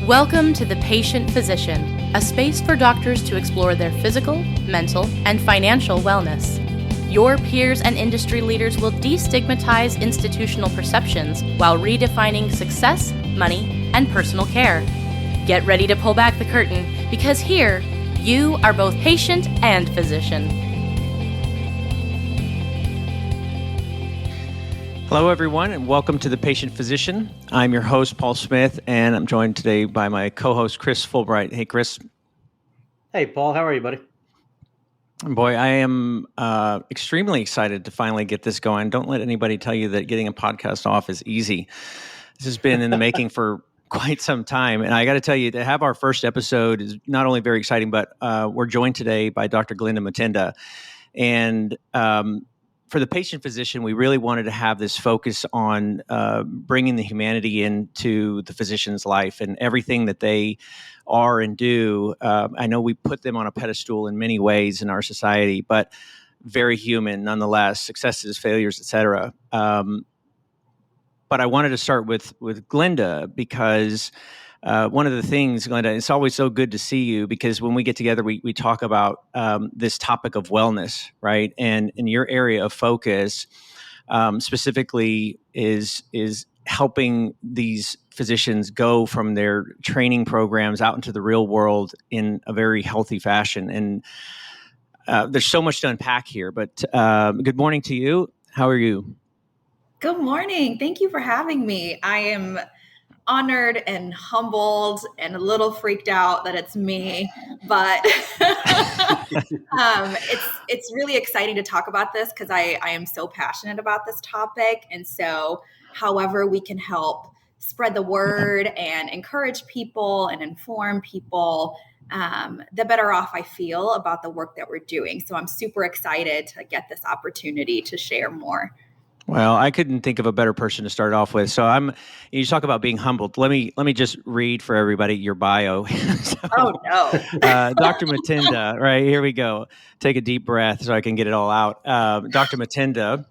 Welcome to The Patient Physician, a space for doctors to explore their physical, mental, and financial wellness. Your peers and industry leaders will destigmatize institutional perceptions while redefining success, money, and personal care. Get ready to pull back the curtain, because here, you are both patient and physician. Hello, everyone, and welcome to The Patient Physician. I'm your host, Paul Smith, and I'm joined today by my co-host, Chris Fulbright. Hey, Chris. Hey, Paul. How are you, buddy? Boy, I am extremely excited to finally get this going. Don't let anybody tell you that getting a podcast off is easy. This has been in the making for quite some time, and I got to tell you, to have our first episode is not only very exciting, but we're joined today by Dr. Glenda Mutinda, and for the patient physician, we really wanted to have this focus on bringing the humanity into the physician's life and everything that they are and do. I know we put them on a pedestal in many ways in our society, but very human nonetheless, successes, failures, et cetera. But I wanted to start with Glenda because one of the things, Glenda, it's always so good to see you, because when we get together, we talk about this topic of wellness, right? And in your area of focus specifically is helping these physicians go from their training programs out into the real world in a very healthy fashion. And there's so much to unpack here, but good morning to you. How are you? Good morning. Thank you for having me. I am honored and humbled and a little freaked out that it's me, but it's really exciting to talk about this because I am so passionate about this topic. And so however we can help spread the word and encourage people and inform people, the better off I feel about the work that we're doing. So I'm super excited to get this opportunity to share more. Well, I couldn't think of a better person to start off with. So you talk about being humbled. Let me just read for everybody your bio. Oh, no. Dr. Mutinda, right, here we go. Take a deep breath so I can get it all out. Dr. Mutinda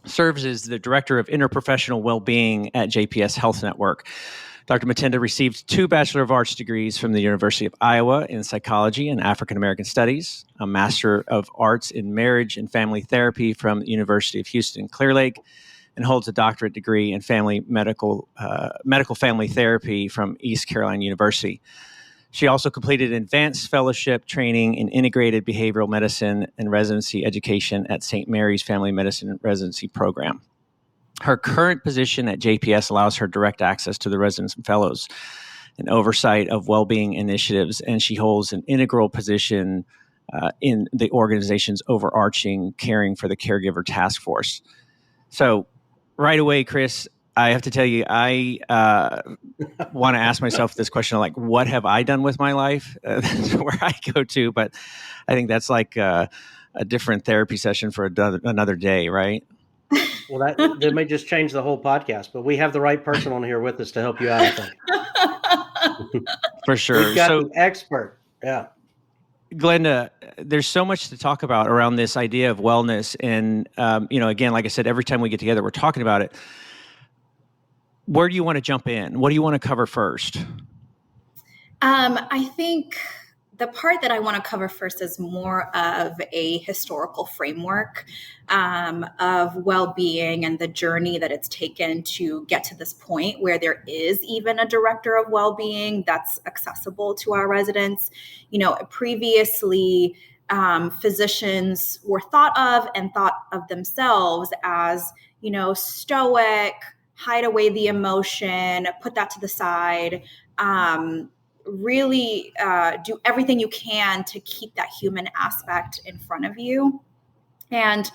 serves as the Director of Interprofessional Well-Being at JPS Health Network. Dr. Mutinda received 2 Bachelor of Arts degrees from the University of Iowa in Psychology and African American Studies, a Master of Arts in Marriage and Family Therapy from the University of Houston Clear Lake, and holds a doctorate degree in medical family therapy from East Carolina University. She also completed advanced fellowship training in integrated behavioral medicine and residency education at St. Mary's Family Medicine Residency Program. Her current position at JPS allows her direct access to the residents and fellows and oversight of well-being initiatives, and she holds an integral position in the organization's overarching Caring for the Caregiver task force. So right away, Chris, I have to tell you, I want to ask myself this question, like, what have I done with my life? That's where I go to, but I think that's like a different therapy session for another day, right? Well, that may just change the whole podcast, but we have the right person on here with us to help you out, I think. For sure. We've got an expert. Yeah. Glenda, there's so much to talk about around this idea of wellness. And, again, like I said, every time we get together, we're talking about it. Where do you want to jump in? What do you want to cover first? I think the part that I want to cover first is more of a historical framework of well-being and the journey that it's taken to get to this point where there is even a director of well-being that's accessible to our residents. Previously, physicians were thought of themselves as, stoic, hide away the emotion, put that to the side, really do everything you can to keep that human aspect in front of you. And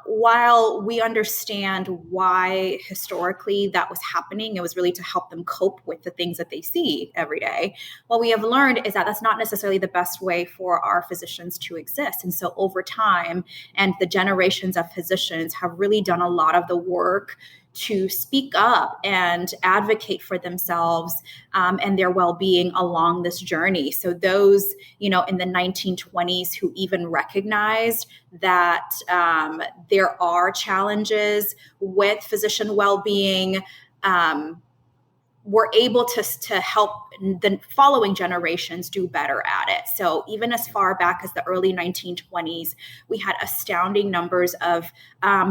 while we understand why historically that was happening, it was really to help them cope with the things that they see every day. What we have learned is that that's not necessarily the best way for our physicians to exist. And so over time, and the generations of physicians have really done a lot of the work to speak up and advocate for themselves and their well-being along this journey. So those, in the 1920s who even recognized that there are challenges with physician well-being, we're able to help the following generations do better at it. So even as far back as the early 1920s, we had astounding numbers of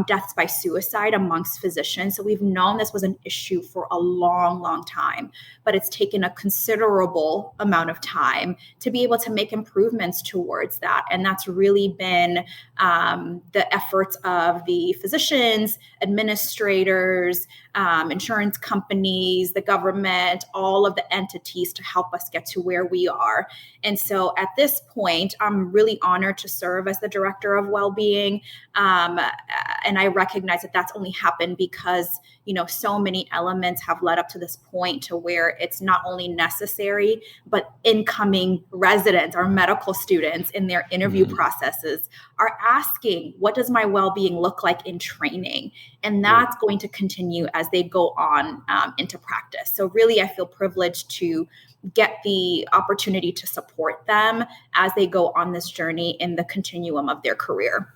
deaths by suicide amongst physicians. So we've known this was an issue for a long, long time, but it's taken a considerable amount of time to be able to make improvements towards that. And that's really been the efforts of the physicians, administrators, insurance companies, the government, all of the entities to help us get to where we are. And so at this point, I'm really honored to serve as the Director of Well-Being. And I recognize that that's only happened because, so many elements have led up to this point to where it's not only necessary, but incoming residents, our medical students in their interview processes are asking, what does my well-being look like in training? And that's going to continue as they go on into practice. So really, I feel privileged to get the opportunity to support them as they go on this journey in the continuum of their career.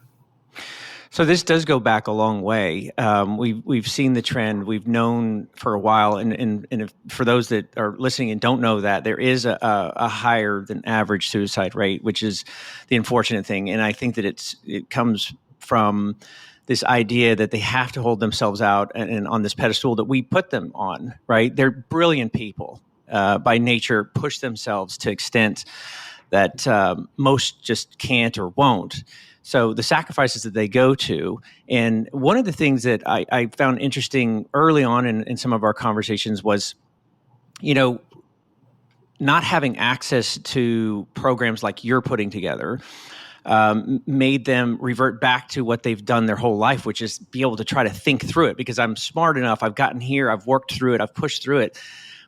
So this does go back a long way. We've seen the trend. We've known for a while, and if, for those that are listening and don't know that, there is a higher than average suicide rate, which is the unfortunate thing. And I think that it comes from this idea that they have to hold themselves out and on this pedestal that we put them on, right? They're brilliant people by nature, push themselves to extent that most just can't or won't. So the sacrifices that they go to, and one of the things that I found interesting early on in some of our conversations was, not having access to programs like you're putting together made them revert back to what they've done their whole life, which is be able to try to think through it because I'm smart enough, I've gotten here, I've worked through it, I've pushed through it.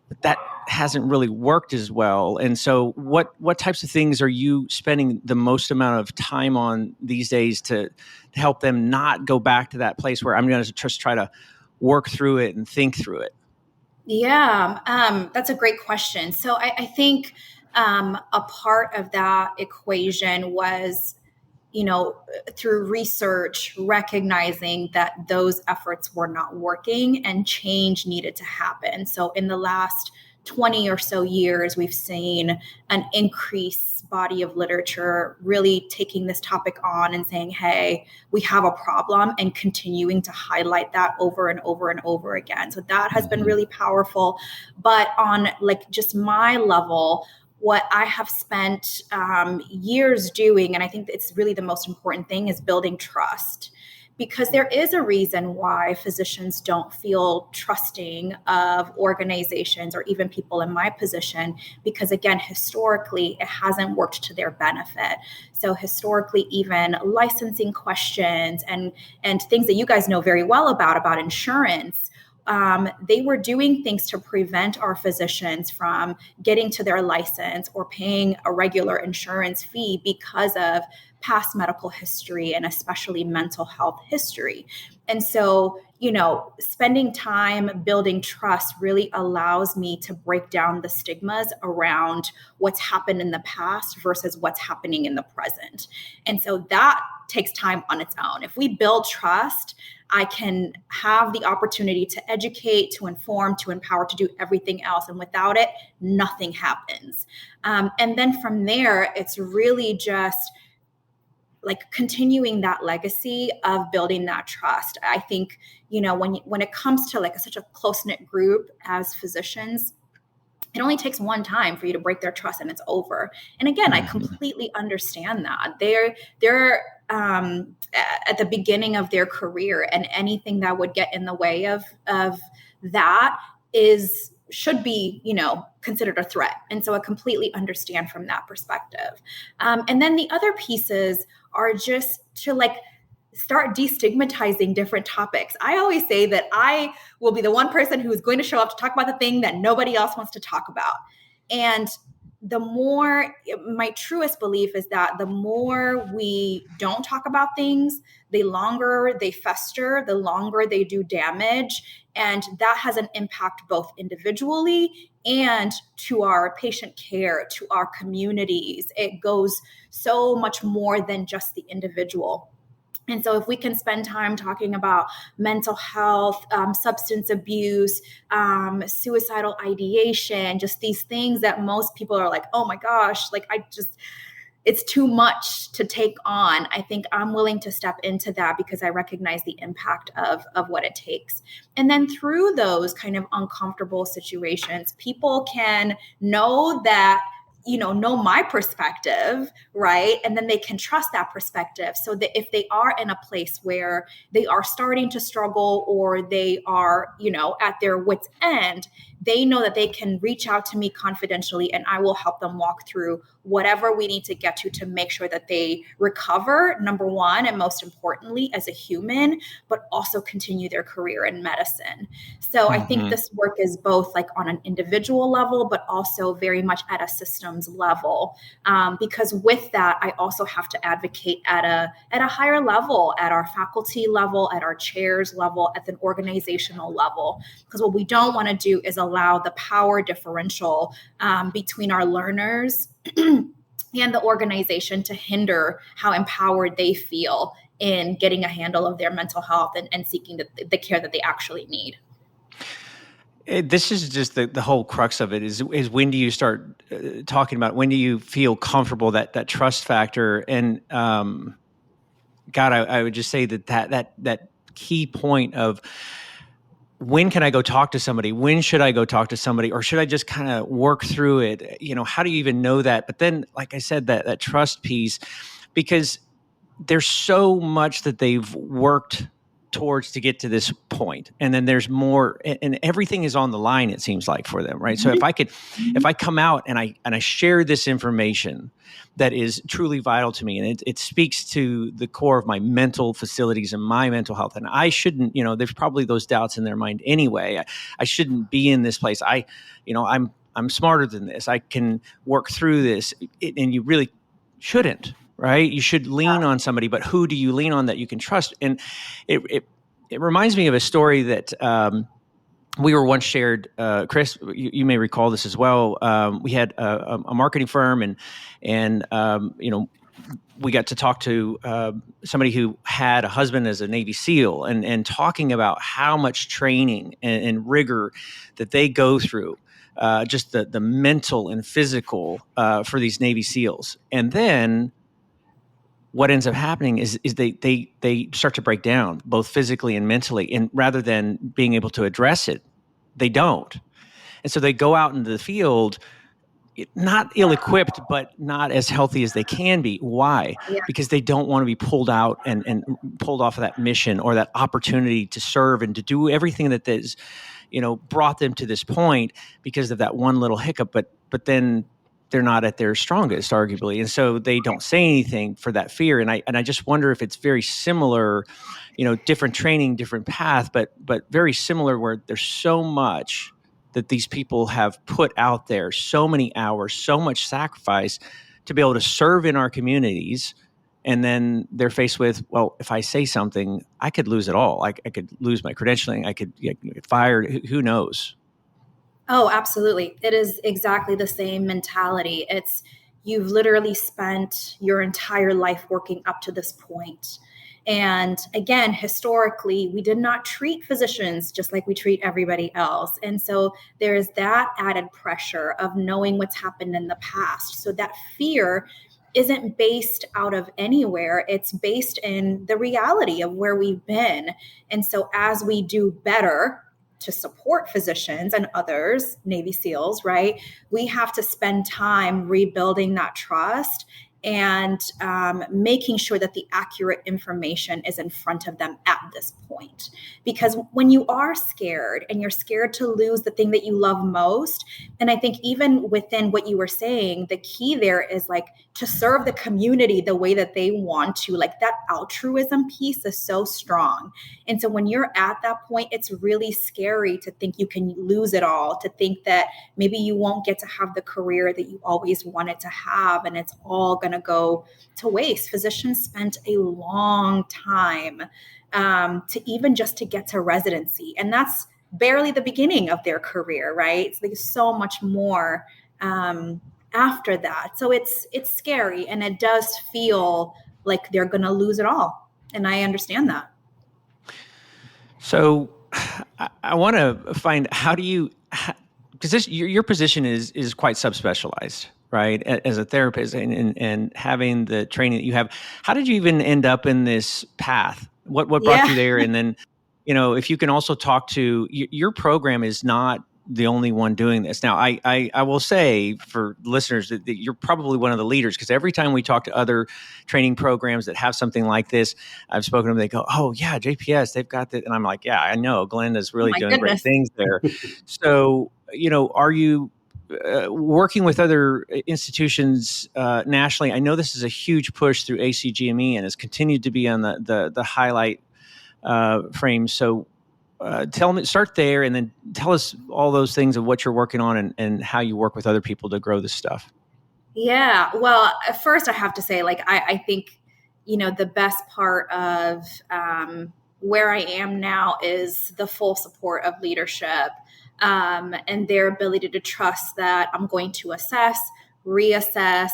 But that hasn't really worked as well. And so what types of things are you spending the most amount of time on these days to help them not go back to that place where I'm going to just try to work through it and think through it? Yeah, that's a great question. So I think a part of that equation was, through research, recognizing that those efforts were not working and change needed to happen. So in the last 20 or so years, we've seen an increased body of literature really taking this topic on and saying, hey, we have a problem, and continuing to highlight that over and over and over again. So that has been really powerful. But on just my level, what I have spent years doing, and I think it's really the most important thing, is building trust. Because there is a reason why physicians don't feel trusting of organizations or even people in my position, because again, historically, it hasn't worked to their benefit. So historically, even licensing questions and things that you guys know very well about insurance, they were doing things to prevent our physicians from getting to their license or paying a regular insurance fee because of past medical history and especially mental health history. And so, spending time building trust really allows me to break down the stigmas around what's happened in the past versus what's happening in the present. And so that takes time on its own. If we build trust, I can have the opportunity to educate, to inform, to empower, to do everything else. And without it, nothing happens. And then from there, it's really just continuing that legacy of building that trust. I think, when it comes to such a close-knit group as physicians, it only takes one time for you to break their trust and it's over. And again, I completely understand that. They're at the beginning of their career, and anything that would get in the way of that should be, considered a threat. And so I completely understand from that perspective. And then the other pieces are just to start destigmatizing different topics. I always say that I will be the one person who is going to show up to talk about the thing that nobody else wants to talk about. And my truest belief is that the more we don't talk about things, the longer they fester, the longer they do damage. And that has an impact both individually and to our patient care, to our communities. It goes so much more than just the individual. And so if we can spend time talking about mental health, substance abuse, suicidal ideation, just these things that most people are like, oh my gosh, like it's too much to take on. I think I'm willing to step into that because I recognize the impact of what it takes. And then through those kind of uncomfortable situations, people can know that, know my perspective, right? And then they can trust that perspective so that if they are in a place where they are starting to struggle or they are, at their wit's end, they know that they can reach out to me confidentially and I will help them walk through whatever we need to get to make sure that they recover, number one, and most importantly, as a human, but also continue their career in medicine. So I think this work is both like on an individual level, but also very much at a systems level. Because with that, I also have to advocate at a higher level, at our faculty level, at our chairs level, at the organizational level. Because what we don't want to do is allow the power differential between our learners and the organization to hinder how empowered they feel in getting a handle of their mental health and seeking the care that they actually need. This is just the whole crux of it is when do you start talking about, when do you feel comfortable, that trust factor? And God, I would just say that key point of, when can I go talk to somebody? When should I go talk to somebody? Or should I just kind of work through it? How do you even know that? But then, like I said, that trust piece, because there's so much that they've worked towards to get to this point. And then there's more, and everything is on the line, it seems like, for them, right? So if I come out and I share this information that is truly vital to me, and it speaks to the core of my mental facilities and my mental health, and I shouldn't, there's probably those doubts in their mind anyway. I shouldn't be in this place. I'm smarter than this. I can work through this, and you really shouldn't. Right? You should lean on somebody, but who do you lean on that you can trust? And it reminds me of a story that we were once shared. Chris, you may recall this as well. We had a marketing firm, and we got to talk to somebody who had a husband as a Navy SEAL, and talking about how much training and rigor that they go through. Just the mental and physical for these Navy SEALs, and then what ends up happening is they start to break down, both physically and mentally, and rather than being able to address it, they don't. And so they go out into the field, not ill-equipped, but not as healthy as they can be. Why? Yeah. Because they don't want to be pulled out and pulled off of that mission or that opportunity to serve and to do everything that is, brought them to this point because of that one little hiccup. But then they're not at their strongest, arguably. And so they don't say anything for that fear. And I just wonder if it's very similar, different training, different path, but very similar, where there's so much that these people have put out there, so many hours, so much sacrifice to be able to serve in our communities. And then they're faced with, well, if I say something, I could lose it all. I could lose my credentialing. I could get fired. Who knows? Oh, absolutely. It is exactly the same mentality. You've literally spent your entire life working up to this point. And again, historically, we did not treat physicians just like we treat everybody else. And so there's that added pressure of knowing what's happened in the past. So that fear isn't based out of anywhere. It's based in the reality of where we've been. And so as we do better to support physicians and others, Navy SEALs, right, we have to spend time rebuilding that trust and making sure that the accurate information is in front of them at this point. Because when you are scared and you're scared to lose the thing that you love most, and I think even within what you were saying, the key there is like to serve the community the way that they want to, like that altruism piece is so strong. And so when you're at that point, it's really scary to think you can lose it all, to think that maybe you won't get to have the career that you always wanted to have, and it's all going to go to waste. Physicians spent a long time to even just to get to residency, and that's barely the beginning of their career, right? So there's so much more after that. So it's scary, and it does feel like they're going to lose it all. And I understand that. So I want to find, how do you, because your position is quite subspecialized, right? As a therapist and having the training that you have, how did you even end up in this path? What brought you there? And then, if you can also talk to, your program is not the only one doing this. Now, I will say for listeners that you're probably one of the leaders, because every time we talk to other training programs that have something like this, I've spoken to them, they go, oh yeah, JPS, they've got that. And I'm like, yeah, I know, Glenda's really doing great things there. So, are you working with other institutions nationally? I know this is a huge push through ACGME and has continued to be on the highlight frame. So start there, and then tell us all those things of what you're working on and how you work with other people to grow this stuff. Yeah. Well, first I have to say, I think, the best part of where I am now is the full support of leadership and their ability to trust that I'm going to assess, reassess,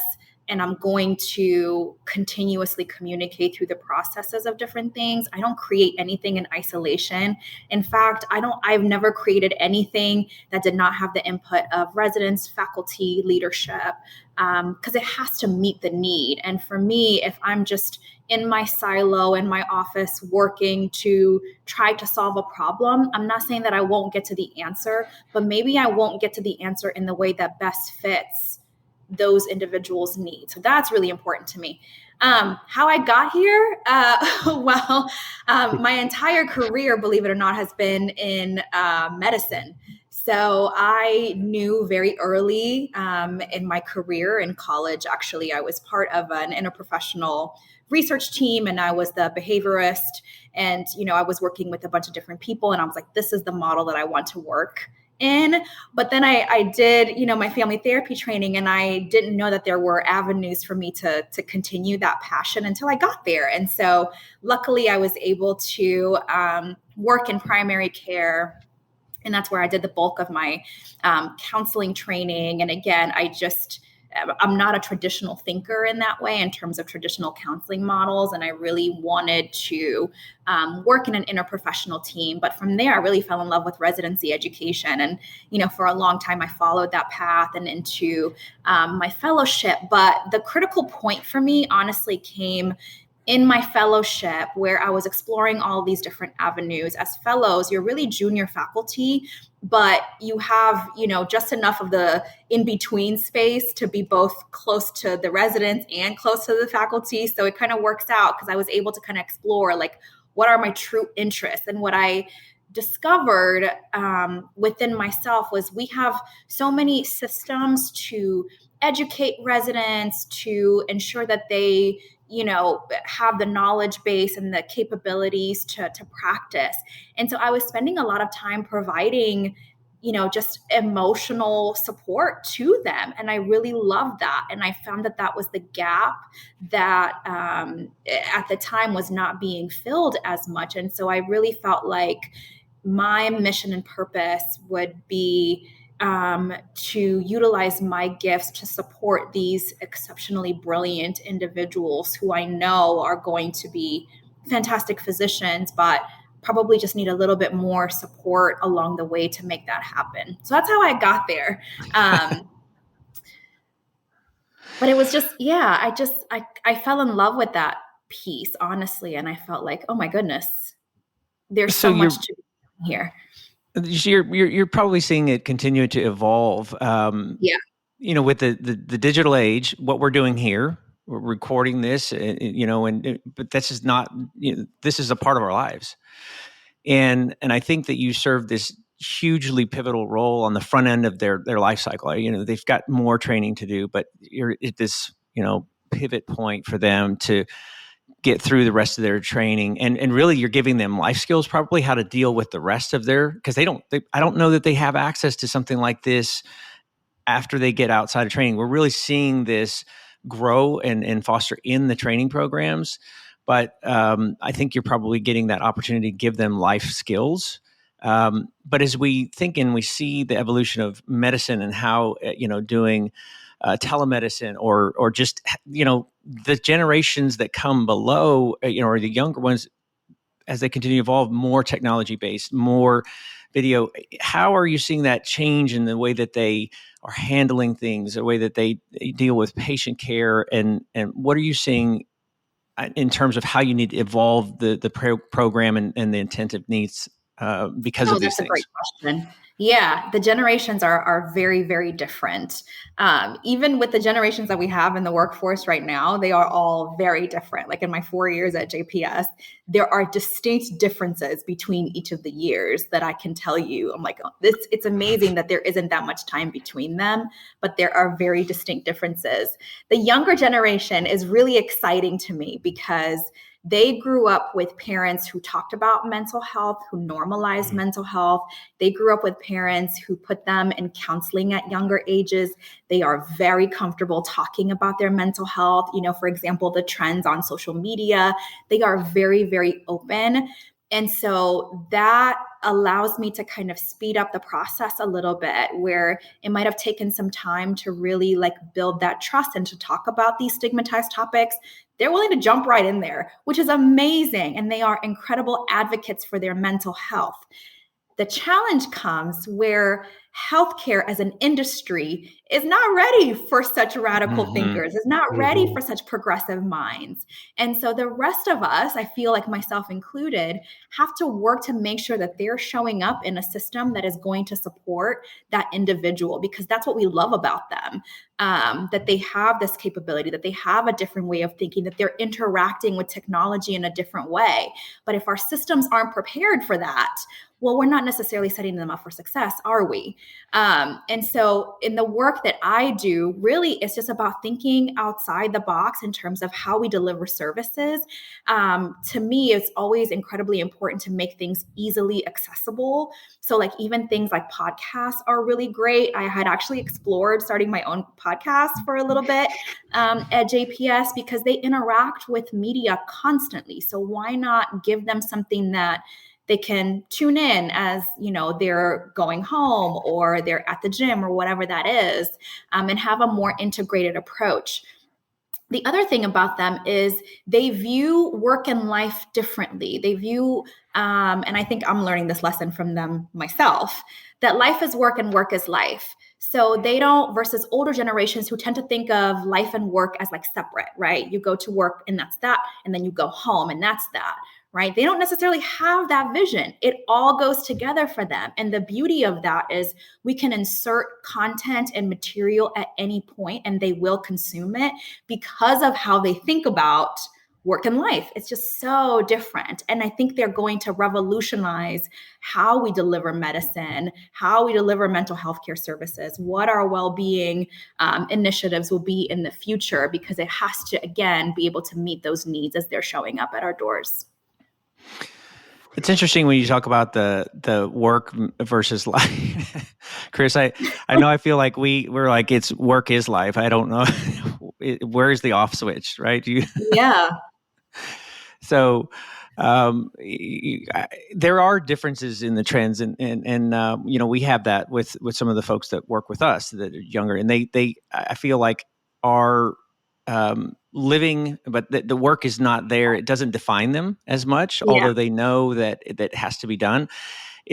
and I'm going to continuously communicate through the processes of different things. I don't create anything in isolation. In fact, I've never created anything that did not have the input of residents, faculty, leadership, because it has to meet the need. And for me, if I'm just in my silo in my office working to try to solve a problem, I'm not saying that I won't get to the answer, but maybe I won't get to the answer in the way that best fits those individuals' needs. So that's really important to me. How I got here? My entire career, believe it or not, has been in medicine. So I knew very early in my career in college, actually, I was part of an interprofessional research team, and I was the behaviorist. And, I was working with a bunch of different people, and I was like, this is the model that I want to work in. But then I did, my family therapy training, and I didn't know that there were avenues for me to continue that passion until I got there. And so luckily I was able to work in primary care. And that's where I did the bulk of my counseling training. And again, I'm not a traditional thinker in that way in terms of traditional counseling models. And I really wanted to work in an interprofessional team. But from there, I really fell in love with residency education. And, for a long time, I followed that path and into my fellowship. But the critical point for me, honestly, came in my fellowship, where I was exploring all these different avenues. As fellows, you're really junior faculty, but you have, just enough of the in-between space to be both close to the residents and close to the faculty. So it kind of works out because I was able to kind of explore, what are my true interests? And what I discovered within myself was we have so many systems to educate residents, to ensure that they have the knowledge base and the capabilities to practice. And so I was spending a lot of time providing, just emotional support to them. And I really loved that. And I found that was the gap that at the time was not being filled as much. And so I really felt like my mission and purpose would be to utilize my gifts to support these exceptionally brilliant individuals who I know are going to be fantastic physicians, but probably just need a little bit more support along the way to make that happen. So that's how I got there. But it was just, I fell in love with that piece, honestly. And I felt like, oh my goodness, there's so much to be here. You're probably seeing it continue to evolve. With the digital age, what we're doing here, we're recording this, but this is not, this is a part of our lives. And I think that you serve this hugely pivotal role on the front end of their life cycle. They've got more training to do, but you're at this, pivot point for them to get through the rest of their training. And really you're giving them life skills, probably how to deal with the rest of because I don't know that they have access to something like this after they get outside of training. We're really seeing this grow and foster in the training programs. But I think you're probably getting that opportunity to give them life skills. But as we think and we see the evolution of medicine and how, doing telemedicine, or just, the generations that come below, or the younger ones, as they continue to evolve, more technology based, more video. How are you seeing that change in the way that they are handling things, the way that they deal with patient care, and what are you seeing in terms of how you need to evolve the program and the intensive needs because of these things? That's a great question. Yeah, the generations are very, very different. Even with the generations that we have in the workforce right now, they are all very different. Like in my 4 years at JPS, there are distinct differences between each of the years that I can tell you. I'm like, it's amazing that there isn't that much time between them, but there are very distinct differences. The younger generation is really exciting to me because they grew up with parents who talked about mental health, who normalized mental health. They grew up with parents who put them in counseling at younger ages. They are very comfortable talking about their mental health. For example, the trends on social media, they are very, very open. And so that allows me to kind of speed up the process a little bit, where it might have taken some time to really build that trust and to talk about these stigmatized topics. They're willing to jump right in there, which is amazing. And they are incredible advocates for their mental health. The challenge comes where healthcare as an industry is not ready for such radical thinkers, is not ready for such progressive minds. And so the rest of us, I feel like myself included, have to work to make sure that they're showing up in a system that is going to support that individual, because that's what we love about them, that they have this capability, that they have a different way of thinking, that they're interacting with technology in a different way. But if our systems aren't prepared for that, well, we're not necessarily setting them up for success, are we? And so in the work that I do, really, it's just about thinking outside the box in terms of how we deliver services. To me, it's always incredibly important to make things easily accessible. So even things like podcasts are really great. I had actually explored starting my own podcast for a little bit at JPS because they interact with media constantly. So why not give them something that they can tune in as, they're going home or they're at the gym or whatever that is, and have a more integrated approach. The other thing about them is they view work and life differently. They view, and I think I'm learning this lesson from them myself, that life is work and work is life. So they don't, versus older generations who tend to think of life and work as separate, right? You go to work and that's that, and then you go home and that's that. Right? They don't necessarily have that vision. It all goes together for them. And the beauty of that is we can insert content and material at any point and they will consume it because of how they think about work and life. It's just so different. And I think they're going to revolutionize how we deliver medicine, how we deliver mental health care services, what our well-being initiatives will be in the future, because it has to, again, be able to meet those needs as they're showing up at our doors. It's interesting when you talk about the work versus life. Chris, I know I feel like we're like, it's work is life. I don't know. Where is the off switch, right? Yeah. So there are differences in the trends, and we have that with some of the folks that work with us that are younger, and they I feel like are living, but the work is not there. It doesn't define them as much, although they know that has to be done.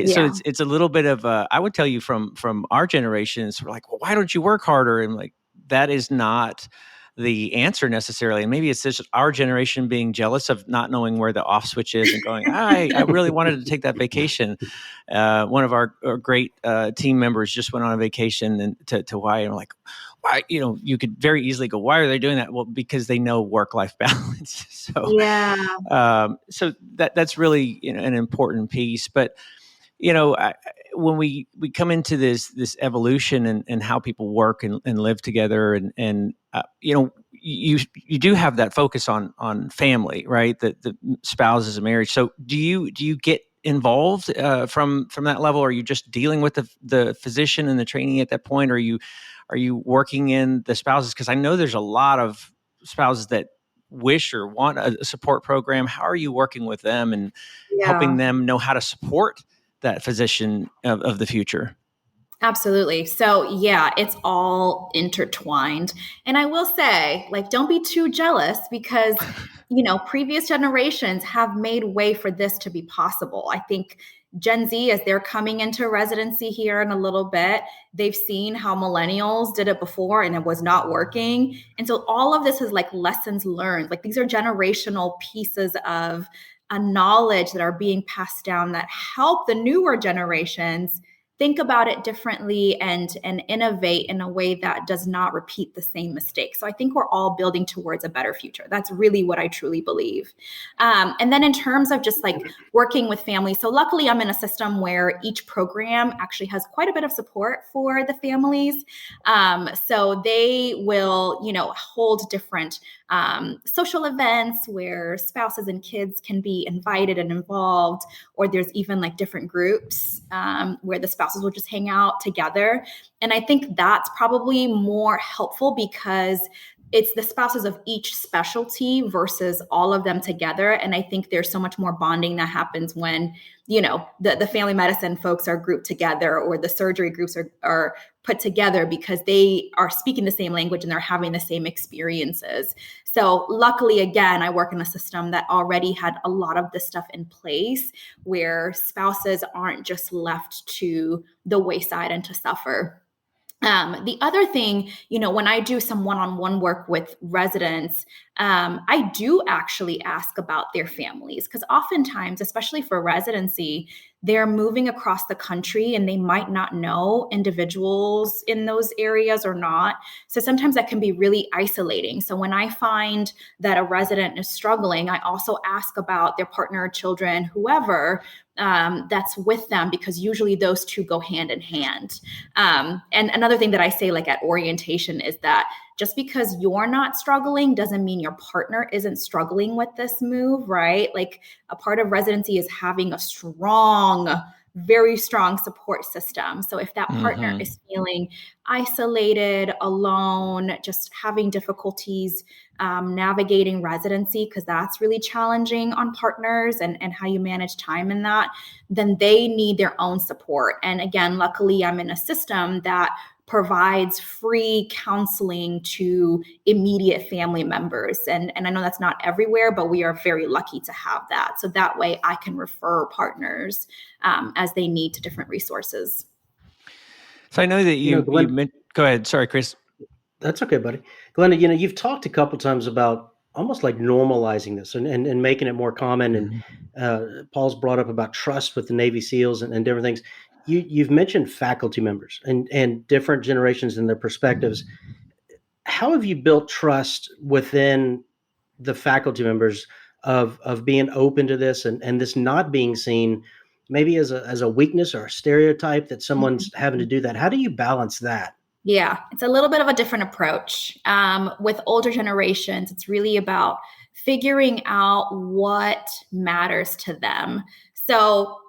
So it's a little bit of I would tell you from our generation, it's sort of like, well, why don't you work harder? And that is not the answer necessarily. And maybe it's just our generation being jealous of not knowing where the off switch is and going, I really wanted to take that vacation. One of our great team members just went on a vacation to Hawaii, and I'm like, why? You could very easily go, why are they doing that? Well, because they know work-life balance. So that's really an important piece. But when we come into this evolution and how people work and live together, and you do have that focus on family, right? The spouses and marriage. So do you get involved from that level? Are you just dealing with the physician and the training at that point? Or are you working in the spouses? Because I know there's a lot of spouses that wish or want a support program. How are you working with them and helping them know how to support that physician of the future? Absolutely. So yeah, it's all intertwined. And I will say, like, don't be too jealous because, previous generations have made way for this to be possible. I think Gen Z, as they're coming into residency here in a little bit, they've seen how millennials did it before and it was not working. And so all of this is like lessons learned. Like these are generational pieces of a knowledge that are being passed down that help the newer generations think about it differently and innovate in a way that does not repeat the same mistakes. So I think we're all building towards a better future. That's really what I truly believe. And then in terms of just like working with families, so luckily I'm in a system where each program actually has quite a bit of support for the families. So they will, hold different social events where spouses and kids can be invited and involved, or there's even like different groups where the spouses will just hang out together. And I think that's probably more helpful because it's the spouses of each specialty versus all of them together. And I think there's so much more bonding that happens when, the family medicine folks are grouped together or the surgery groups are put together because they are speaking the same language and they're having the same experiences. So luckily, again, I work in a system that already had a lot of this stuff in place where spouses aren't just left to the wayside and to suffer. The other thing, when I do some one-on-one work with residents, I do actually ask about their families because oftentimes, especially for residency, they're moving across the country and they might not know individuals in those areas or not. So sometimes that can be really isolating. So when I find that a resident is struggling, I also ask about their partner, children, whoever, that's with them, because usually those two go hand in hand. And another thing that I say, like at orientation, is that just because you're not struggling doesn't mean your partner isn't struggling with this move, right? Like a part of residency is having a very strong support system. So if that partner is feeling isolated, alone, just having difficulties navigating residency, because that's really challenging on partners and how you manage time in that, then they need their own support. And again, luckily, I'm in a system that provides free counseling to immediate family members. And I know that's not everywhere, but we are very lucky to have that. So that way I can refer partners as they need to different resources. So I know that you go ahead. Sorry, Chris. That's okay, buddy. Glenda, you've talked a couple times about almost like normalizing this and making it more common. And Paul's brought up about trust with the Navy SEALs and different things. You've mentioned faculty members and different generations and their perspectives. How have you built trust within the faculty members of being open to this and this not being seen maybe as a weakness or a stereotype that someone's having to do that? How do you balance that? Yeah, it's a little bit of a different approach. With older generations, it's really about figuring out what matters to them. So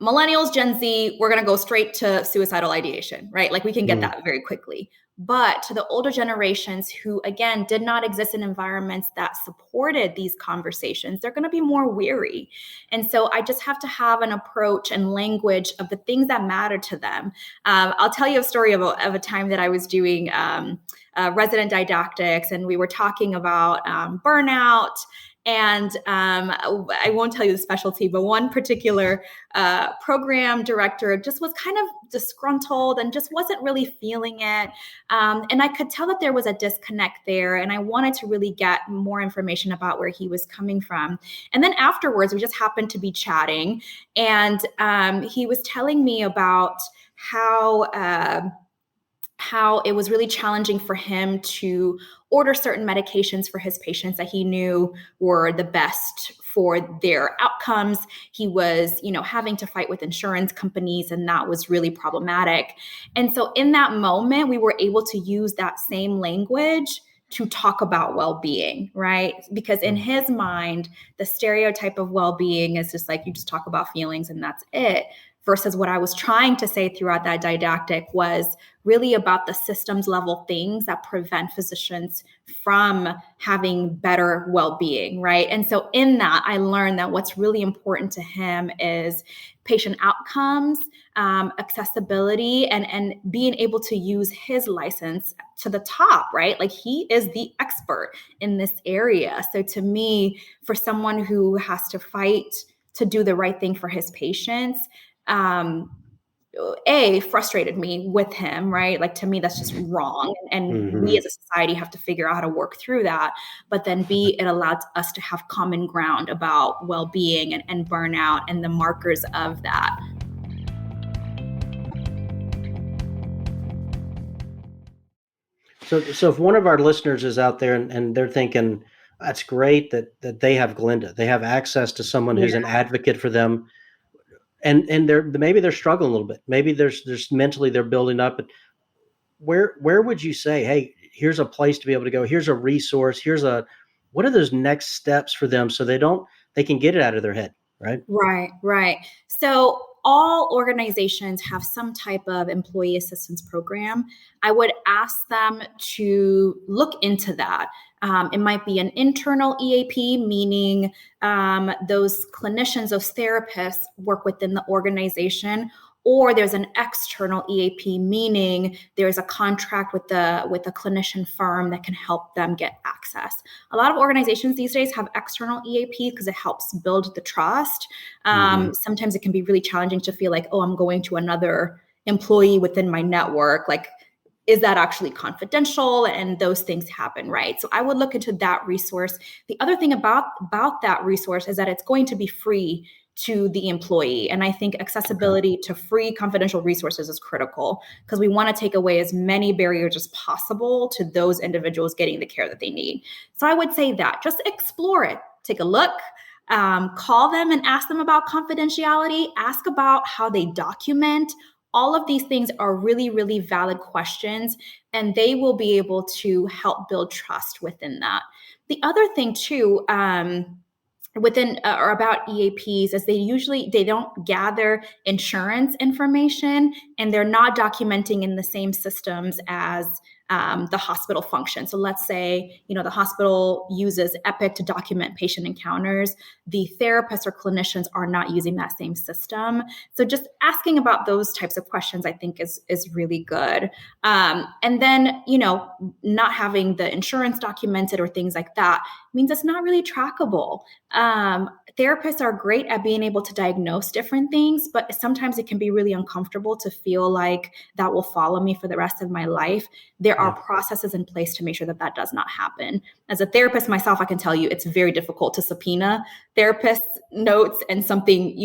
millennials, Gen Z, we're going to go straight to suicidal ideation, right? Like we can get that very quickly. But to the older generations who, again, did not exist in environments that supported these conversations, they're going to be more weary. And so I just have to have an approach and language of the things that matter to them. I'll tell you a story of a time that I was doing resident didactics, and we were talking about burnout. And I won't tell you the specialty, but one particular program director just was kind of disgruntled and just wasn't really feeling it. And I could tell that there was a disconnect there. And I wanted to really get more information about where he was coming from. And then afterwards, we just happened to be chatting. And he was telling me about how it was really challenging for him to order certain medications for his patients that he knew were the best for their outcomes. He was, having to fight with insurance companies, and that was really problematic. And so in that moment, we were able to use that same language to talk about well-being, right? Because in his mind, the stereotype of well-being is just like, you just talk about feelings and that's it. versus what I was trying to say throughout that didactic was really about the systems level things that prevent physicians from having better well-being, right? And so in that, I learned that what's really important to him is patient outcomes, accessibility, and being able to use his license to the top, right? Like he is the expert in this area. So to me, for someone who has to fight to do the right thing for his patients, frustrated me with him, right? Like to me, that's just wrong. And we as a society have to figure out how to work through that. But then B, it allowed us to have common ground about well-being and burnout and the markers of that. So if one of our listeners is out there and they're thinking, that's great that they have Glenda, they have access to someone who's an advocate for them, and maybe they're struggling a little bit. Maybe there's mentally they're building up. But where would you say, hey, here's a place to be able to go. Here's a resource. What are those next steps for them so they can get it out of their head, right? Right. So all organizations have some type of employee assistance program. I would ask them to look into that. It might be an internal EAP, meaning those clinicians, those therapists work within the organization, or there's an external EAP, meaning there's a contract with a clinician firm that can help them get access. A lot of organizations these days have external EAP because it helps build the trust. Sometimes it can be really challenging to feel like, oh, I'm going to another employee within my network. Like, is that actually confidential? And those things happen, right? So I would look into that resource. The other thing about that resource is that it's going to be free to the employee. And I think accessibility to free confidential resources is critical because we want to take away as many barriers as possible to those individuals getting the care that they need. So I would say that just explore it, take a look, call them and ask them about confidentiality, ask about how they document. All of these things are really, really valid questions, and they will be able to help build trust within that. The other thing too, within or about EAPs is they don't gather insurance information, and they're not documenting in the same systems as the hospital function. So let's say, the hospital uses Epic to document patient encounters. The therapists or clinicians are not using that same system. So just asking about those types of questions, I think is really good. And then, not having the insurance documented or things like that means it's not really trackable. Therapists are great at being able to diagnose different things, but sometimes it can be really uncomfortable to feel like that will follow me for the rest of my life. There are processes in place to make sure that does not happen. As a therapist myself, I can tell you it's very difficult to subpoena therapists' notes, and something,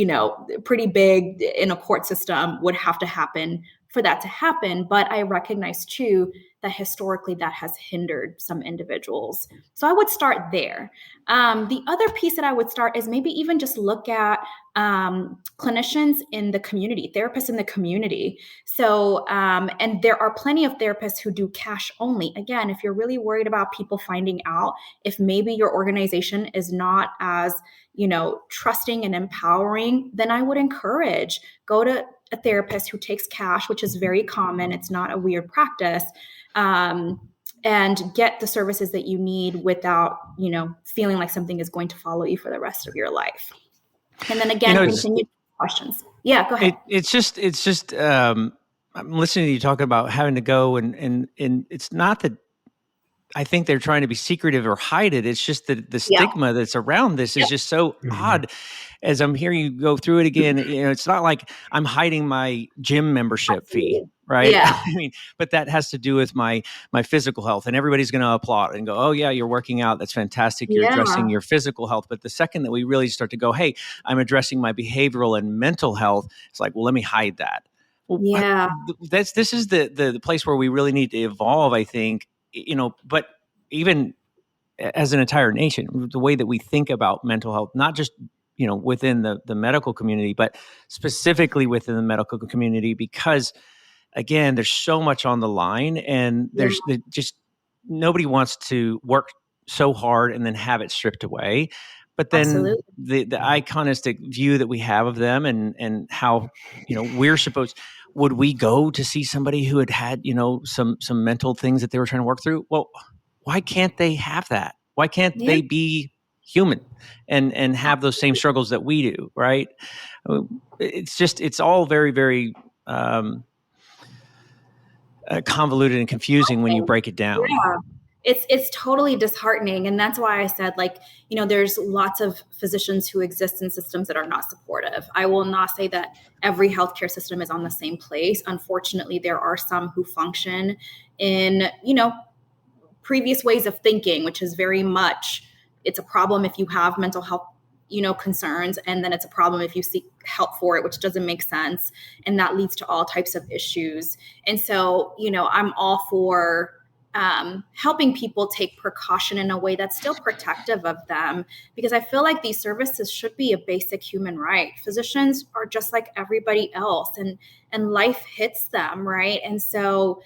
pretty big in a court system would have to happen for that to happen. But I recognize too that historically that has hindered some individuals. So I would start there. The other piece that I would start is maybe even just look at clinicians in the community, therapists in the community. So, and there are plenty of therapists who do cash only. Again, if you're really worried about people finding out, if maybe your organization is not as, trusting and empowering, then I would encourage go to a therapist who takes cash, which is very common. It's not a weird practice. And get the services that you need without, feeling like something is going to follow you for the rest of your life. And then again, continue questions. Yeah, go ahead. It's just. I'm listening to you talk about having to go, and it's not that I think they're trying to be secretive or hide it. It's just that the stigma that's around this is just so odd. As I'm hearing you go through it again, it's not like I'm hiding my gym membership fee, right? Yeah. I mean, but that has to do with my physical health, and everybody's going to applaud and go, "Oh yeah, you're working out. That's fantastic. You're addressing your physical health." But the second that we really start to go, "Hey, I'm addressing my behavioral and mental health," it's like, well, let me hide that. Well, this is the place where we really need to evolve, I think. But even as an entire nation, the way that we think about mental health, not just, within the medical community, but specifically within the medical community, because again, there's so much on the line, and there's just nobody wants to work so hard and then have it stripped away. But then Absolutely. the iconistic view that we have of them and how, we're supposed, would we go to see somebody who had, some mental things that they were trying to work through? Well, why can't they have that? Why can't Yeah. they be human and have those same struggles that we do? Right. It's all very, very, convoluted and confusing when you break it down. Yeah. It's totally disheartening. And that's why I said, there's lots of physicians who exist in systems that are not supportive. I will not say that every healthcare system is on the same place. Unfortunately, there are some who function in, previous ways of thinking, which is very much, it's a problem if you have mental health concerns, and then it's a problem if you seek help for it, which doesn't make sense, and that leads to all types of issues. And so I'm all for helping people take precaution in a way that's still protective of them, because I feel like these services should be a basic human right. Physicians are just like everybody else, and life hits them, right? And so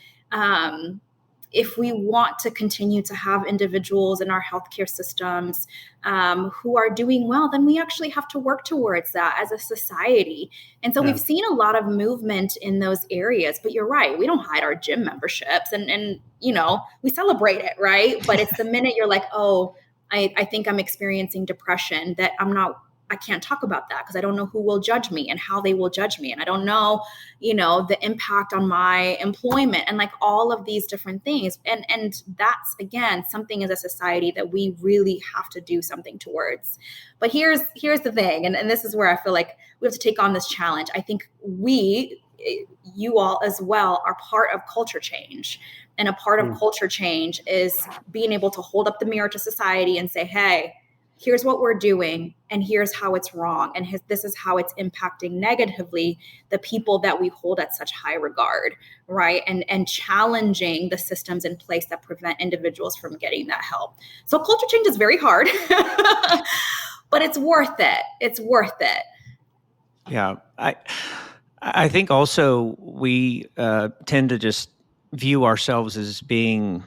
if we want to continue to have individuals in our healthcare systems who are doing well, then we actually have to work towards that as a society. And so we've seen a lot of movement in those areas, but you're right. We don't hide our gym memberships and we celebrate it, right? But it's the minute you're like, oh, I think I'm experiencing depression, that I can't talk about that because I don't know who will judge me and how they will judge me. And I don't know, the impact on my employment and all of these different things. And that's, again, something as a society that we really have to do something towards. But here's the thing. And this is where I feel like we have to take on this challenge. I think you all as well are part of culture change. And a part of culture change is being able to hold up the mirror to society and say, hey, here's what we're doing, and here's how it's wrong, and this is how it's impacting negatively the people that we hold at such high regard, right? And challenging the systems in place that prevent individuals from getting that help. So culture change is very hard, but it's worth it. It's worth it. Yeah. I think also we tend to just view ourselves as being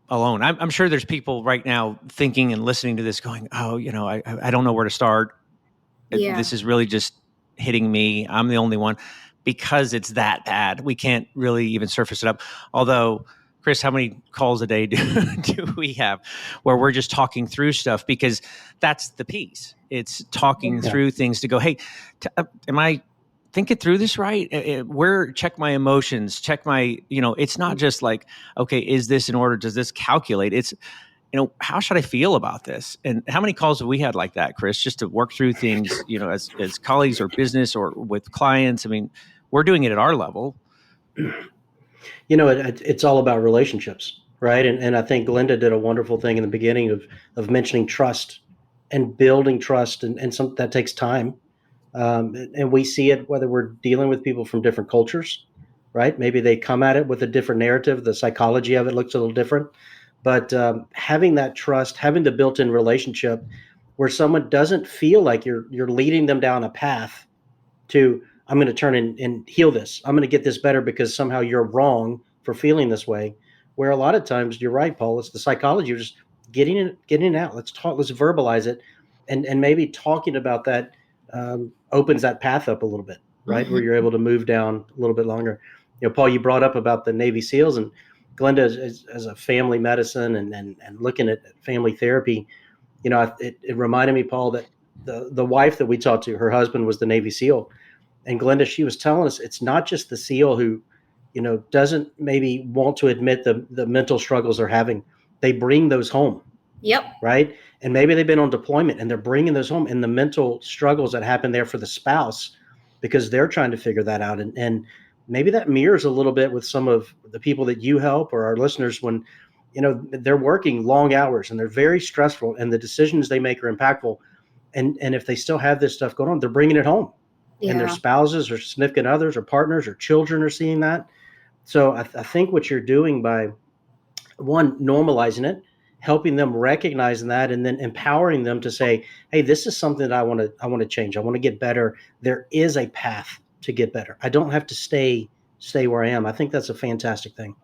alone. I'm sure there's people right now thinking and listening to this going, oh, I don't know where to start. Yeah. This is really just hitting me. I'm the only one, because it's that bad. We can't really even surface it up. Although, Chris, how many calls a day do we have where we're just talking through stuff? Because that's the piece. It's talking through things to go, hey, am I thinking through this right? Check my emotions, check my, it's not just like, okay, is this in order? Does this calculate? It's, how should I feel about this? And how many calls have we had like that, Chris, just to work through things, as colleagues or business or with clients? I mean, we're doing it at our level. It's all about relationships, right? And I think Glenda did a wonderful thing in the beginning of mentioning trust and building trust, and some that takes time. And we see it whether we're dealing with people from different cultures, right? Maybe they come at it with a different narrative. The psychology of it looks a little different. But having that trust, having the built-in relationship where someone doesn't feel like you're leading them down a path to, I'm going to turn and heal this. I'm going to get this better because somehow you're wrong for feeling this way. Where a lot of times, you're right, Paul, it's the psychology of just getting it out. Let's talk, let's verbalize it. And maybe talking about that opens that path up a little bit, right? Where you're able to move down a little bit longer. Paul, you brought up about the Navy SEALs, and Glenda as a family medicine and looking at family therapy, it reminded me, Paul, that the wife that we talked to, her husband was the Navy SEAL. And Glenda, she was telling us it's not just the SEAL who, doesn't maybe want to admit the mental struggles they're having. They bring those home. Yep. Right. And maybe they've been on deployment and they're bringing those home, and the mental struggles that happen there for the spouse, because they're trying to figure that out. And maybe that mirrors a little bit with some of the people that you help or our listeners when, they're working long hours and they're very stressful and the decisions they make are impactful. And if they still have this stuff going on, they're bringing it home. Yeah. And their spouses or significant others or partners or children are seeing that. So I think what you're doing by, one, normalizing it, helping them recognizing that, and then empowering them to say, hey, this is something that I want to change. I want to get better. There is a path to get better. I don't have to stay where I am. I think that's a fantastic thing.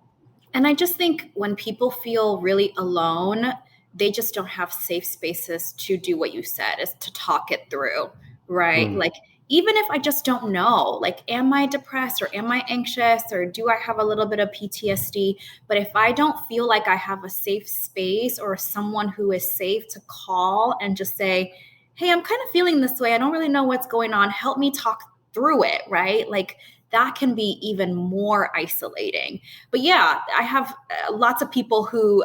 And I just think when people feel really alone, they just don't have safe spaces to do what you said, is to talk it through, right? Like, even if I just don't know, like, am I depressed or am I anxious or do I have a little bit of PTSD? But if I don't feel like I have a safe space or someone who is safe to call and just say, hey, I'm kind of feeling this way, I don't really know what's going on, help me talk through it, right? Like, that can be even more isolating. But yeah, I have lots of people who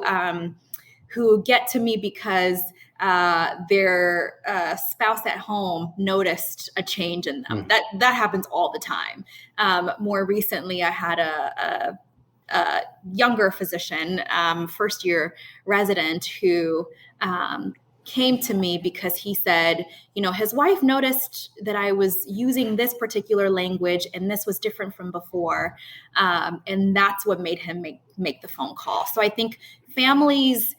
get to me because their spouse at home noticed a change in them. That happens all the time. More recently, I had a younger physician, first year resident, who came to me because he said, his wife noticed that I was using this particular language and this was different from before. And that's what made him make the phone call. So I think families,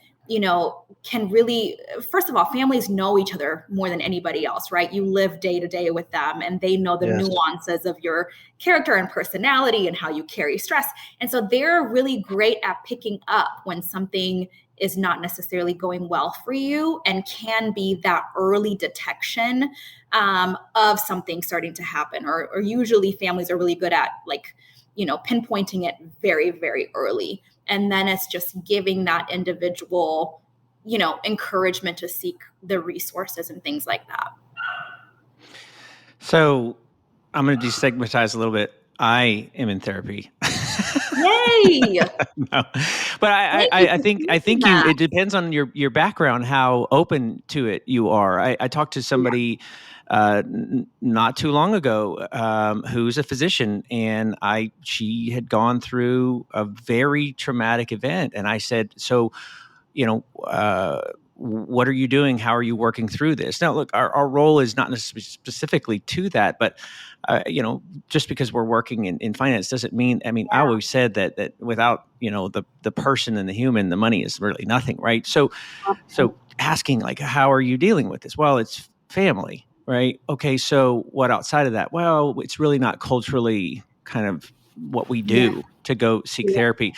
can really, first of all, families know each other more than anybody else, right? You live day to day with them and they know the nuances of your character and personality and how you carry stress. And so they're really great at picking up when something is not necessarily going well for you, and can be that early detection of something starting to happen. Or usually families are really good at, like, pinpointing it very, very early. And then it's just giving that individual, encouragement to seek the resources and things like that. So I'm going to destigmatize a little bit. I am in therapy. Yay! No. But I think it depends on your background, how open to it you are. I talked to somebody not too long ago who's a physician, and she had gone through a very traumatic event, and I said, so, what are you doing? How are you working through this? Now, look, our role is not necessarily specifically to that, but just because we're working in finance doesn't mean. I mean, I always said that without the person and the human, the money is really nothing, right? So asking, like, how are you dealing with this? Well, it's family, right? Okay, so what outside of that? Well, it's really not culturally kind of what we do to go seek therapy.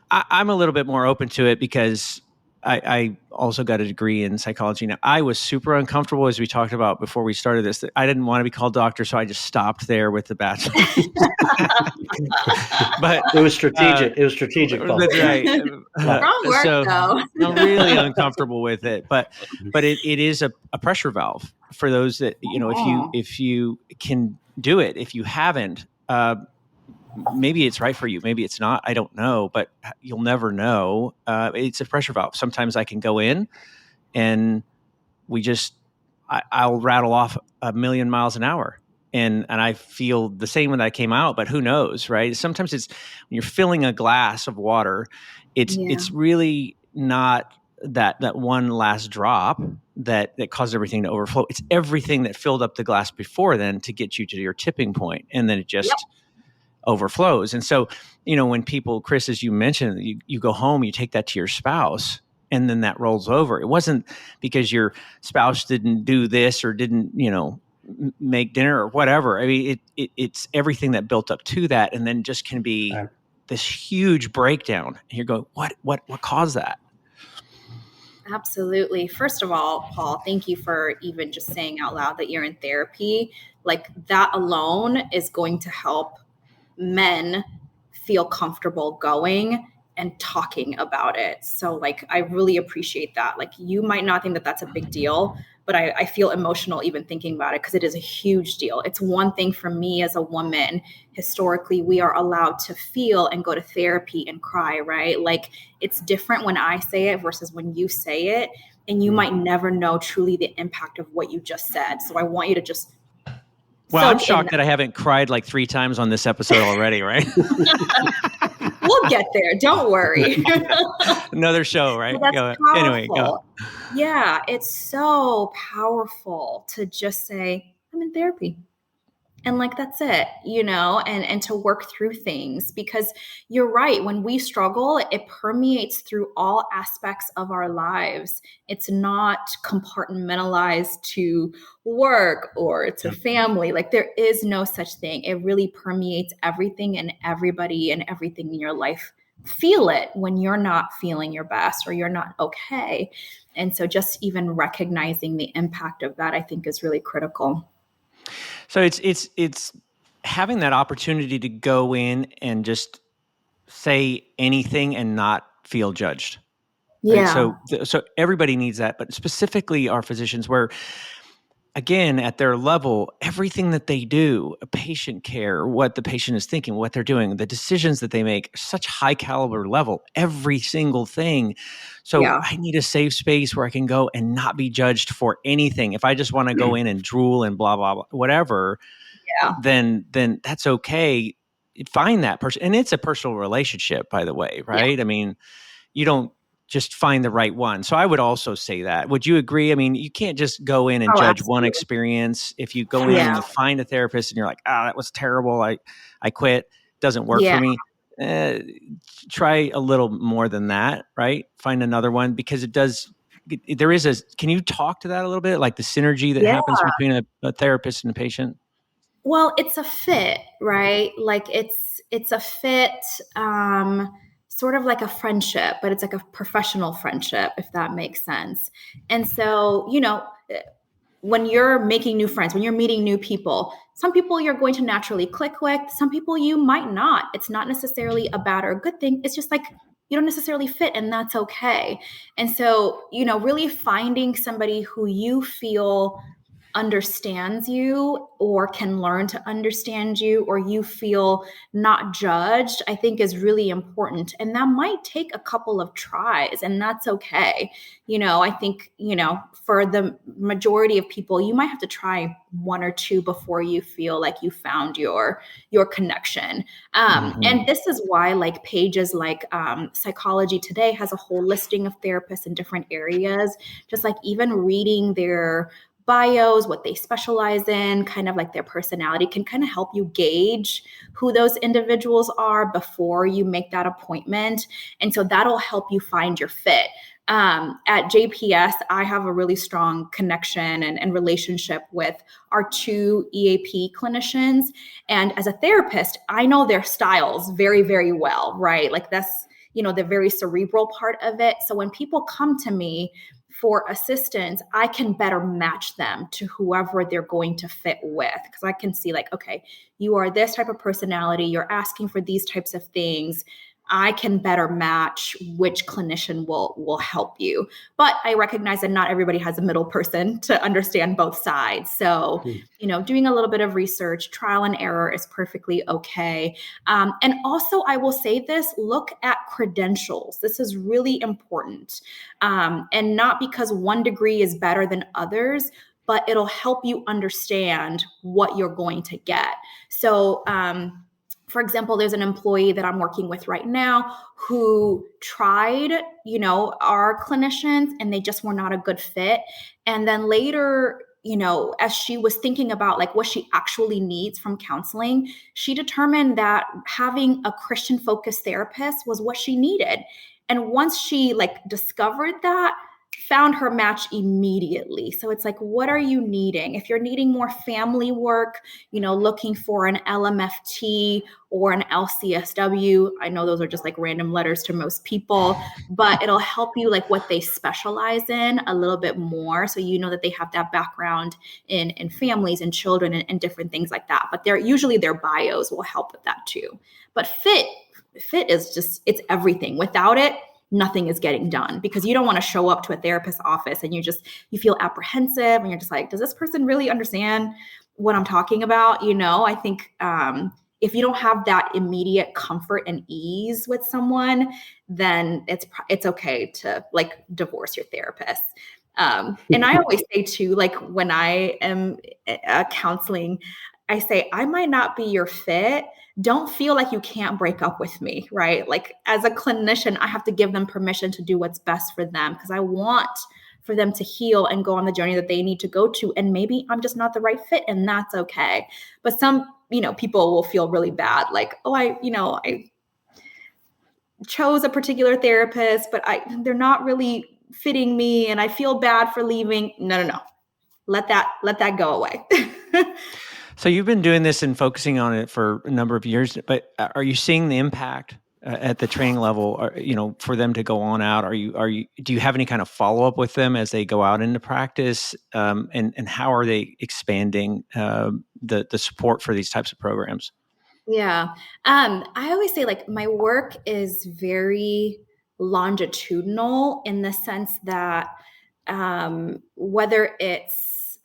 I'm a little bit more open to it because I also got a degree in psychology. Now, I was super uncomfortable, as we talked about before we started this. I didn't want to be called doctor, so I just stopped there with the bachelor. But it was strategic. It was strategic. That's right. Wrong work, though. I'm really uncomfortable with it, but it is a pressure valve for those that if you can do it. If you haven't, maybe it's right for you, maybe it's not. I don't know, but you'll never know. It's a pressure valve. Sometimes I can go in and I'll rattle off 1,000,000 miles an hour. And I feel the same when I came out, but who knows, right? Sometimes it's when you're filling a glass of water, it's really not that one last drop that caused everything to overflow. It's everything that filled up the glass before then to get you to your tipping point, and then it just overflows. And so, when people, Chris, as you mentioned, you go home, you take that to your spouse, and then that rolls over. It wasn't because your spouse didn't do this or didn't, make dinner or whatever. I mean, it's everything that built up to that, and then just can be this huge breakdown. And you're going, what caused that? Absolutely. First of all, Paul, thank you for even just saying out loud that you're in therapy. Like, that alone is going to help men feel comfortable going and talking about it. So, like, I really appreciate that. Like, you might not think that that's a big deal, but I feel emotional even thinking about it, because it is a huge deal. It's one thing for me as a woman. Historically, we are allowed to feel and go to therapy and cry, right? Like, it's different when I say it versus when you say it, and you might never know truly the impact of what you just said. So I want you to just Well, I'm shocked that I haven't cried like 3 times on this episode already, right? We'll get there. Don't worry. Another show, right? That's powerful. Anyway, go. Yeah, it's so powerful to just say, I'm in therapy. And, like, that's it, and to work through things, because you're right. When we struggle, it permeates through all aspects of our lives. It's not compartmentalized to work or to family. Like, there is no such thing. It really permeates everything and everybody and everything in your life feel it when you're not feeling your best or you're not okay. And so just even recognizing the impact of that, I think, is really critical. So it's having that opportunity to go in and just say anything and not feel judged. Right? Yeah. So everybody needs that, but specifically our physicians, where again, at their level, everything that they do, patient care, what the patient is thinking, what they're doing, the decisions that they make, such high caliber level, every single thing. So Yeah. I need a safe space where I can go and not be judged for anything. If I just want to go in and drool and blah, blah, blah, whatever, Yeah. then that's okay. Find that person. And it's a personal relationship, by the way, right? I mean, you don't just find the right one. So I would also say that. Would you agree? I mean, you can't just go in and judge one Absolutely. experience. If you go in and you find a therapist and you're like, that was terrible, I quit, doesn't work for me. Try a little more than that, right? Find another one, because can you talk to that a little bit? Like the synergy that happens between a therapist and a patient? Well, it's a fit, right? Like it's a fit, sort of like a friendship, but it's like a professional friendship, if that makes sense. And so, when you're making new friends, when you're meeting new people, some people you're going to naturally click with, some people you might not. It's not necessarily a bad or a good thing. It's just like you don't necessarily fit, and that's okay. And so, really finding somebody who you feel understands you or can learn to understand you, or you feel not judged, I think is really important. And that might take a couple of tries, and that's okay. I think, for the majority of people, you might have to try one or two before you feel like you found your connection. And this is why like pages like Psychology Today has a whole listing of therapists in different areas, just like even reading their bios, what they specialize in, kind of like their personality can kind of help you gauge who those individuals are before you make that appointment. And so that'll help you find your fit. At JPS, I have a really strong connection and relationship with our 2 EAP clinicians. And as a therapist, I know their styles very, very well, right? Like that's, the very cerebral part of it. So when people come to me for assistance, I can better match them to whoever they're going to fit with, because I can see like, okay, you are this type of personality, you're asking for these types of things. I can better match which clinician will help you. But I recognize that not everybody has a middle person to understand both sides. So, doing a little bit of research, trial and error is perfectly okay. And also, I will say this, look at credentials. This is really important. And not because one degree is better than others, but it'll help you understand what you're going to get. So, for example, there's an employee that I'm working with right now who tried, our clinicians, and they just were not a good fit. And then later, as she was thinking about like what she actually needs from counseling, she determined that having a Christian focused therapist was what she needed. And once she like discovered that, found her match immediately. So it's like, what are you needing? If you're needing more family work, looking for an LMFT or an LCSW, I know those are just like random letters to most people, but it'll help you like what they specialize in a little bit more. So that they have that background in families and children and different things like that. But usually their bios will help with that too. But fit is just, it's everything. Without it, nothing is getting done, because you don't want to show up to a therapist's office and you feel apprehensive and you're just like, does this person really understand what I'm talking about? I think if you don't have that immediate comfort and ease with someone, then it's okay to like divorce your therapist. And I always say too, like when I am counseling, I say, I might not be your fit. Don't feel like you can't break up with me, right? Like as a clinician, I have to give them permission to do what's best for them, because I want for them to heal and go on the journey that they need to go to. And maybe I'm just not the right fit, and that's okay. But some, people will feel really bad. Like, oh, I chose a particular therapist, but they're not really fitting me and I feel bad for leaving. No. Let that go away. So you've been doing this and focusing on it for a number of years, but are you seeing the impact at the training level, for them to go on out? Do you have any kind of follow up with them as they go out into practice? And how are they expanding the support for these types of programs? Yeah. I always say like my work is very longitudinal in the sense that whether it's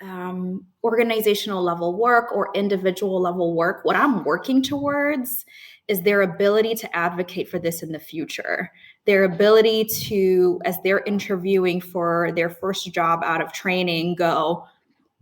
organizational level work or individual level work, what I'm working towards is their ability to advocate for this in the future. Their ability to, as they're interviewing for their first job out of training, go,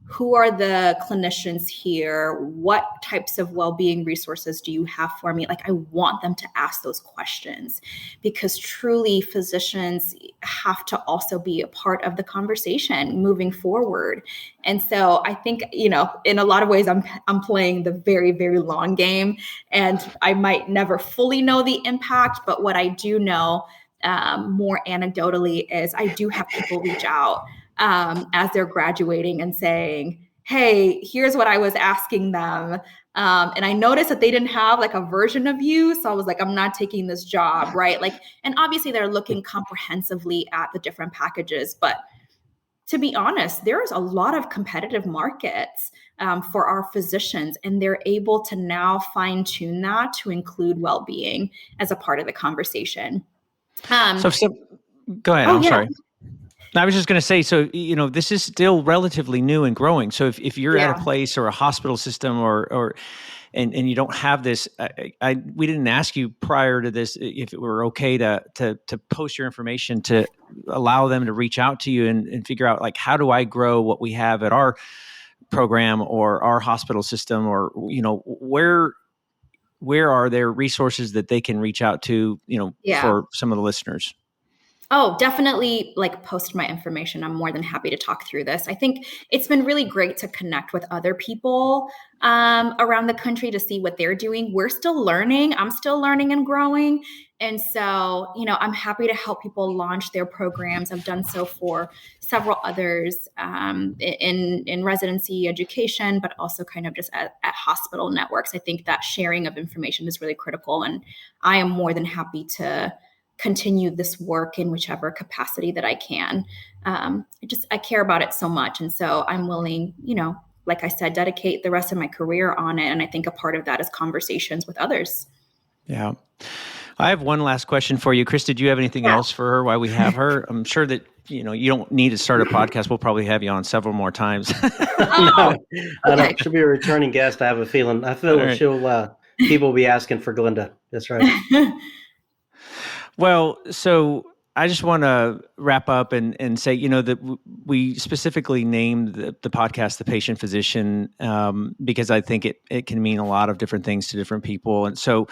who are the clinicians here? What types of well-being resources do you have for me? Like, I want them to ask those questions, because truly physicians have to also be a part of the conversation moving forward. And so I think, in a lot of ways, I'm playing the very, very long game, and I might never fully know the impact, but what I do know more anecdotally is I do have people reach out as they're graduating and saying, hey, here's what I was asking them. And I noticed that they didn't have like a version of you. So I was like, I'm not taking this job, right? Like, and obviously they're looking comprehensively at the different packages. But to be honest, there's a lot of competitive markets for our physicians, and they're able to now fine tune that to include well-being as a part of the conversation. So go ahead. I'm sorry. I was just going to say, so, this is still relatively new and growing. So if you're at a place or a hospital system and you don't have this, we didn't ask you prior to this if it were okay to post your information to allow them to reach out to you and figure out, like, how do I grow what we have at our program or our hospital system, or, where are there resources that they can reach out to, for some of the listeners? Oh, definitely, like, post my information. I'm more than happy to talk through this. I think it's been really great to connect with other people around the country to see what they're doing. We're still learning. I'm still learning and growing. And so, I'm happy to help people launch their programs. I've done so for several others in residency education, but also kind of just at hospital networks. I think that sharing of information is really critical. And I am more than happy to continue this work in whichever capacity that I can. I care about it so much. And so I'm willing, like I said, dedicate the rest of my career on it. And I think a part of that is conversations with others. Yeah. I have one last question for you. Chris, did you have anything else for her while we have her? I'm sure that, you don't need to start a podcast. We'll probably have you on several more times. No, she'll be a returning guest. I have a feeling. I feel right. People will be asking for Glenda. That's right. Well, so I just want to wrap up and say, that we specifically named the podcast, The Patient Physician, because I think it can mean a lot of different things to different people. And so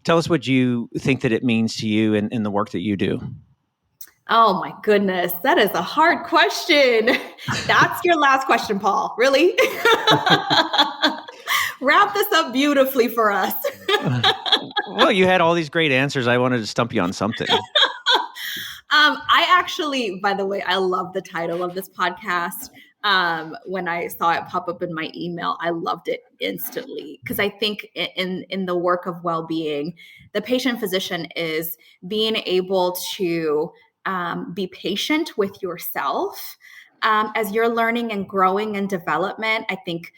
tell us what you think that it means to you in the work that you do. Oh my goodness, that is a hard question. That's your last question, Paul. Really? Wrap this up beautifully for us. Well, you had all these great answers. I wanted to stump you on something. I actually, by the way, I love the title of this podcast. When I saw it pop up in my email, I loved it instantly, because I think in the work of well-being, the patient physician is being able to be patient with yourself as you're learning and growing and development. I think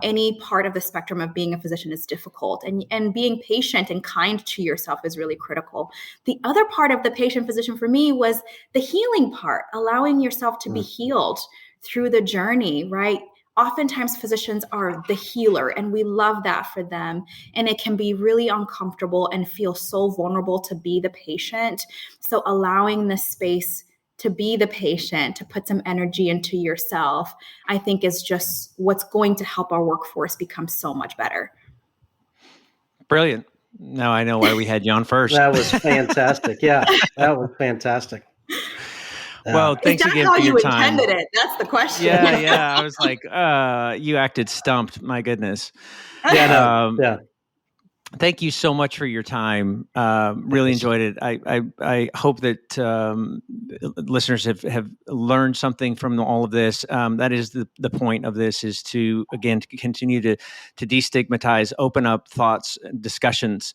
any part of the spectrum of being a physician is difficult, and being patient and kind to yourself is really critical. The other part of the patient physician for me was the healing part, allowing yourself to be healed through the journey, right? Oftentimes physicians are the healer, and we love that for them. And it can be really uncomfortable and feel so vulnerable to be the patient. So allowing the space to be the patient, to put some energy into yourself, I think is just what's going to help our workforce become so much better. Brilliant. Now I know why we had you on first. That was fantastic. Yeah, that was fantastic. Well, thanks again for your time. Intended it? That's the question. Yeah. I was like, you acted stumped. My goodness. Yeah. Thank you so much for your time. Really enjoyed it. I hope that listeners have learned something from all of this. That is the point of this, is to, again, to continue to destigmatize, open up thoughts, discussions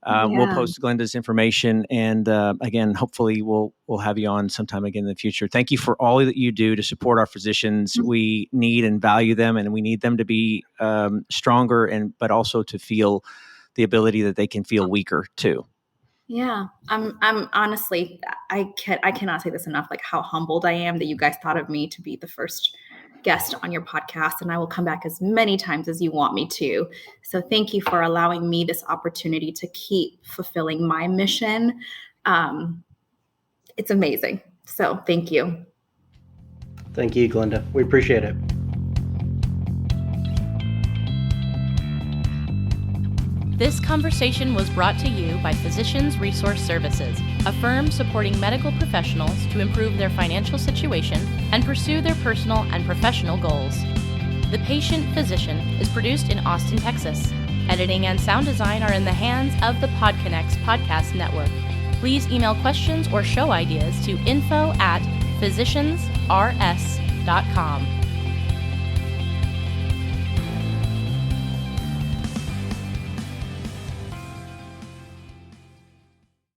We'll post Glenda's information, and again, hopefully we'll have you on sometime again in the future. Thank you for all that you do to support our physicians. We need and value them, and we need them to be stronger, but also to feel the ability that they can feel weaker too. Yeah, I'm honestly, I cannot say this enough, like how humbled I am that you guys thought of me to be the first guest on your podcast, and I will come back as many times as you want me to. So thank you for allowing me this opportunity to keep fulfilling my mission. It's amazing. So thank you. Thank you, Glenda. We appreciate it. This conversation was brought to you by Physicians Resource Services, a firm supporting medical professionals to improve their financial situation and pursue their personal and professional goals. The Patient Physician is produced in Austin, Texas. Editing and sound design are in the hands of the PodConnects Podcast Network. Please email questions or show ideas to info@physiciansrs.com.